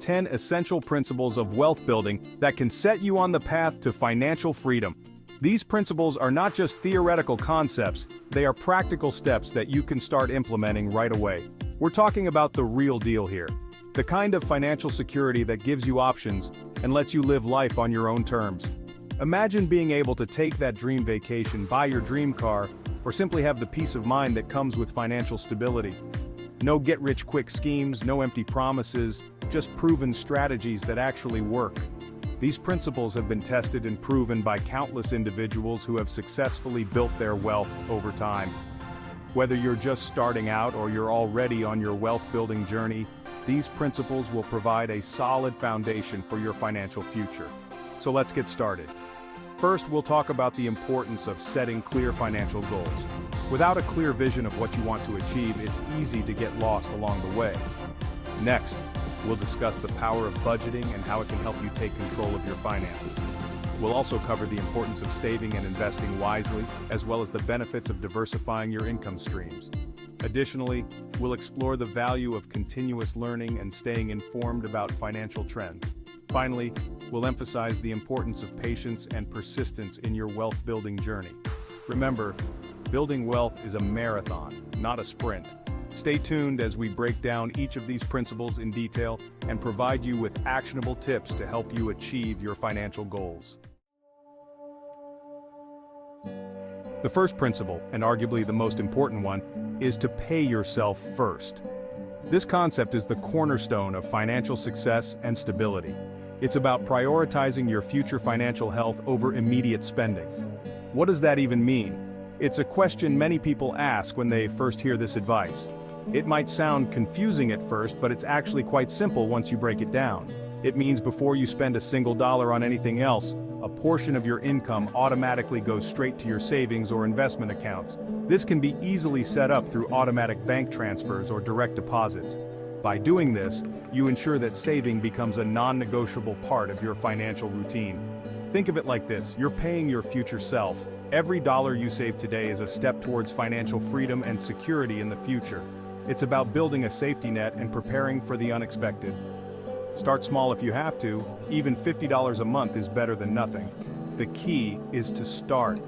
10 essential principles of wealth building that can set you on the path to financial freedom. These principles are not just theoretical concepts, they are practical steps that you can start implementing right away. We're talking about the real deal here. The kind of financial security that gives you options and lets you live life on your own terms. Imagine being able to take that dream vacation, buy your dream car, or simply have the peace of mind that comes with financial stability. No get-rich-quick schemes, no empty promises, just proven strategies that actually work. These principles have been tested and proven by countless individuals who have successfully built their wealth over time. Whether you're just starting out or you're already on your wealth-building journey, these principles will provide a solid foundation for your financial future. So let's get started. First, we'll talk about the importance of setting clear financial goals. Without a clear vision of what you want to achieve, it's easy to get lost along the way. Next, we'll discuss the power of budgeting and how it can help you take control of your finances. We'll also cover the importance of saving and investing wisely, as well as the benefits of diversifying your income streams. Additionally, we'll explore the value of continuous learning and staying informed about financial trends. Finally, we'll emphasize the importance of patience and persistence in your wealth-building journey. Remember, building wealth is a marathon, not a sprint. Stay tuned as we break down each of these principles in detail and provide you with actionable tips to help you achieve your financial goals. The first principle, and arguably the most important one, is to pay yourself first. This concept is the cornerstone of financial success and stability. It's about prioritizing your future financial health over immediate spending. What does that even mean? It's a question many people ask when they first hear this advice. It might sound confusing at first, but it's actually quite simple once you break it down. It means before you spend a single dollar on anything else, a portion of your income automatically goes straight to your savings or investment accounts. This can be easily set up through automatic bank transfers or direct deposits. By doing this, you ensure that saving becomes a non-negotiable part of your financial routine. Think of it like this: you're paying your future self. Every dollar you save today is a step towards financial freedom and security in the future. It's about building a safety net and preparing for the unexpected. Start small if you have to. Even $50 a month is better than nothing. The key is to start.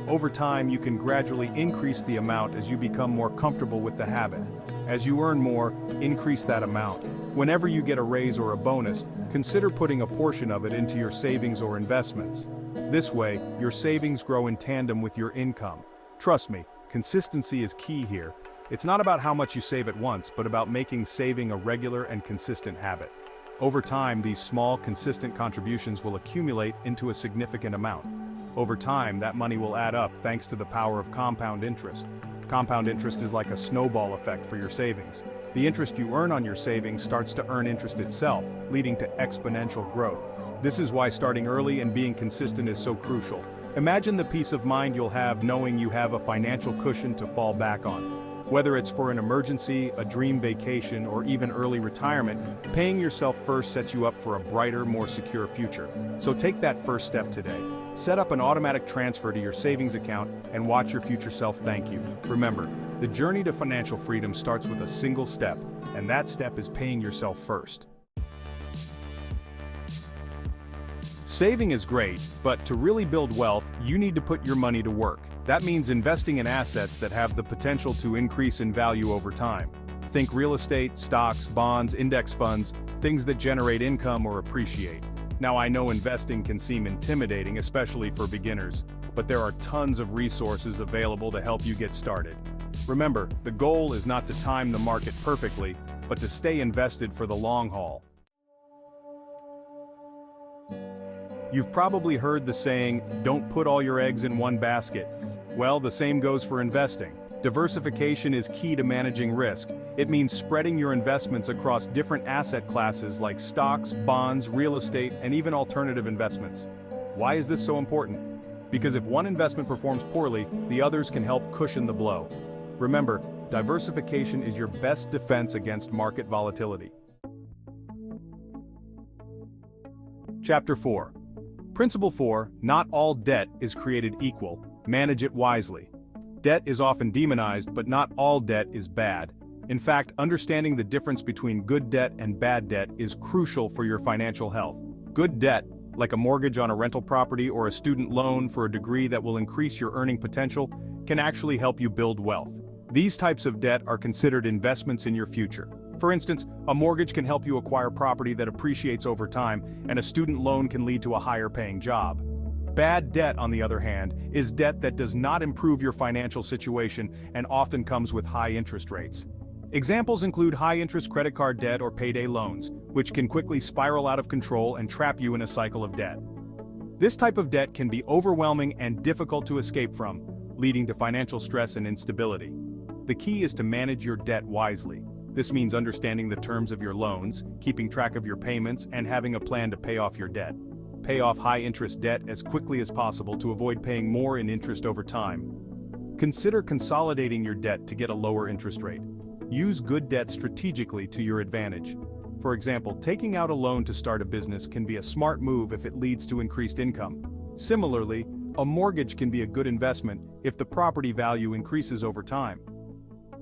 Over time, you can gradually increase the amount as you become more comfortable with the habit. As you earn more, increase that amount. Whenever you get a raise or a bonus, consider putting a portion of it into your savings or investments. This way, your savings grow in tandem with your income. Trust me, consistency is key here. It's not about how much you save at once, but about making saving a regular and consistent habit. Over time, these small, consistent contributions will accumulate into a significant amount. Over time, that money will add up thanks to the power of compound interest. Compound interest is like a snowball effect for your savings. The interest you earn on your savings starts to earn interest itself, leading to exponential growth. This is why starting early and being consistent is so crucial. Imagine the peace of mind you'll have knowing you have a financial cushion to fall back on. Whether it's for an emergency, a dream vacation, or even early retirement, paying yourself first sets you up for a brighter, more secure future. So take that first step today. Set up an automatic transfer to your savings account and watch your future self thank you. Remember, the journey to financial freedom starts with a single step, and that step is paying yourself first. Saving is great, but to really build wealth, you need to put your money to work. That means investing in assets that have the potential to increase in value over time. Think real estate, stocks, bonds, index funds, things that generate income or appreciate. Now, I know investing can seem intimidating, especially for beginners, but there are tons of resources available to help you get started. Remember, the goal is not to time the market perfectly, but to stay invested for the long haul. You've probably heard the saying, "Don't put all your eggs in one basket." Well, the same goes for investing. Diversification is key to managing risk. It means spreading your investments across different asset classes like stocks, bonds, real estate, and even alternative investments. Why is this so important? Because if one investment performs poorly, the others can help cushion the blow. Remember, diversification is your best defense against market volatility. Chapter 4. Principle 4, not all debt is created equal. Manage it wisely. Debt is often demonized, but not all debt is bad. In fact, understanding the difference between good debt and bad debt is crucial for your financial health. Good debt, like a mortgage on a rental property or a student loan for a degree that will increase your earning potential, can actually help you build wealth. These types of debt are considered investments in your future. For instance, a mortgage can help you acquire property that appreciates over time, and a student loan can lead to a higher-paying job. Bad debt, on the other hand, is debt that does not improve your financial situation and often comes with high interest rates. Examples include high-interest credit card debt or payday loans, which can quickly spiral out of control and trap you in a cycle of debt. This type of debt can be overwhelming and difficult to escape from, leading to financial stress and instability. The key is to manage your debt wisely. This means understanding the terms of your loans, keeping track of your payments, and having a plan to pay off your debt. Pay off high-interest debt as quickly as possible to avoid paying more in interest over time. Consider consolidating your debt to get a lower interest rate. Use good debt strategically to your advantage. For example, taking out a loan to start a business can be a smart move if it leads to increased income. Similarly, a mortgage can be a good investment if the property value increases over time.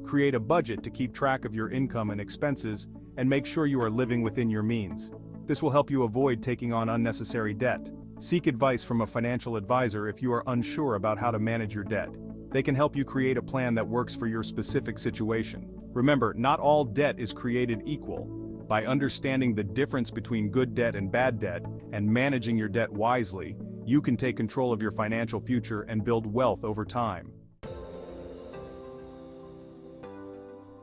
Create a budget to keep track of your income and expenses, and make sure you are living within your means. This will help you avoid taking on unnecessary debt. Seek advice from a financial advisor if you are unsure about how to manage your debt. They can help you create a plan that works for your specific situation. Remember, not all debt is created equal. By understanding the difference between good debt and bad debt, and managing your debt wisely, you can take control of your financial future and build wealth over time.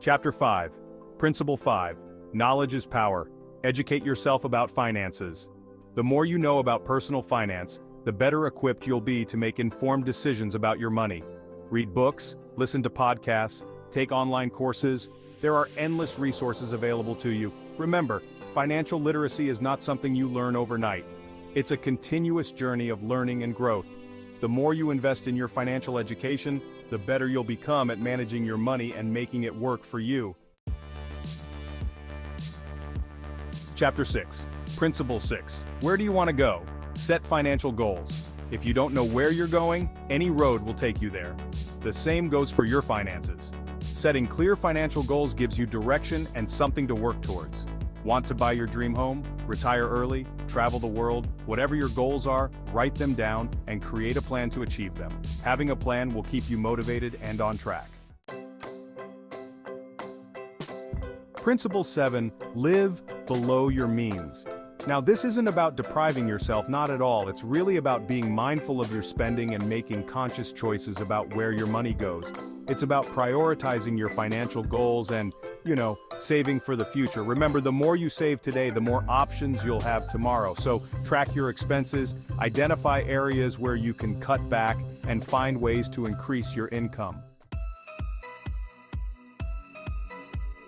Chapter 5. Principle 5. Knowledge is power. Educate yourself about finances. The more you know about personal finance, the better equipped you'll be to make informed decisions about your money. Read books, listen to podcasts, take online courses. There are endless resources available to you. Remember, financial literacy is not something you learn overnight. It's a continuous journey of learning and growth. The more you invest in your financial education, the better you'll become at managing your money and making it work for you. Chapter 6. Principle 6. Where do you want to go? Set financial goals. If you don't know where you're going, any road will take you there. The same goes for your finances. Setting clear financial goals gives you direction and something to work towards. Want to buy your dream home, retire early, travel the world? Whatever your goals are, write them down and create a plan to achieve them. Having a plan will keep you motivated and on track. Principle 7. Live below your means. Now, this isn't about depriving yourself, not at all. It's really about being mindful of your spending and making conscious choices about where your money goes. It's about prioritizing your financial goals and, saving for the future. Remember, the more you save today, the more options you'll have tomorrow. So track your expenses, identify areas where you can cut back, and find ways to increase your income.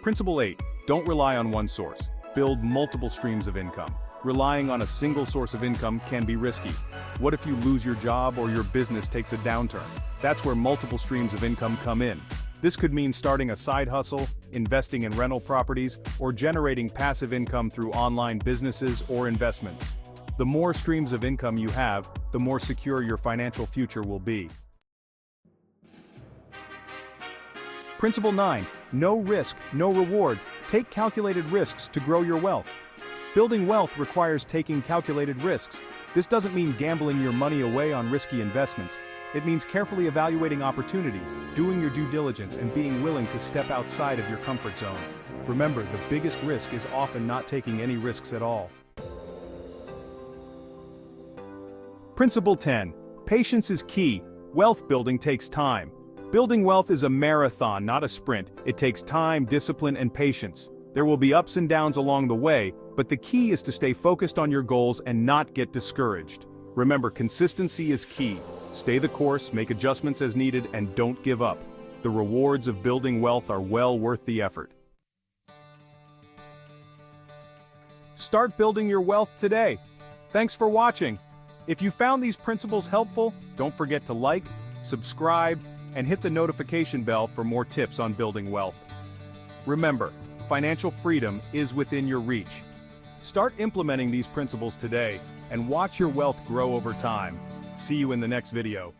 Principle 8. Don't rely on one source. Build multiple streams of income. Relying on a single source of income can be risky. What if you lose your job or your business takes a downturn? That's where multiple streams of income come in. This could mean starting a side hustle, investing in rental properties, or generating passive income through online businesses or investments. The more streams of income you have, the more secure your financial future will be. Principle 9. No risk, no reward. Take calculated risks to grow your wealth. Building wealth requires taking calculated risks. This doesn't mean gambling your money away on risky investments. It means carefully evaluating opportunities, doing your due diligence, and being willing to step outside of your comfort zone. Remember, the biggest risk is often not taking any risks at all. Principle 10. Patience is key. Wealth building takes time. Building wealth is a marathon, not a sprint. It takes time, discipline, and patience. There will be ups and downs along the way, but the key is to stay focused on your goals and not get discouraged. Remember, consistency is key. Stay the course, make adjustments as needed, and don't give up. The rewards of building wealth are well worth the effort. Start building your wealth today. Thanks for watching. If you found these principles helpful, don't forget to like, subscribe, and hit the notification bell for more tips on building wealth. Remember, financial freedom is within your reach. Start implementing these principles today and watch your wealth grow over time. See you in the next video.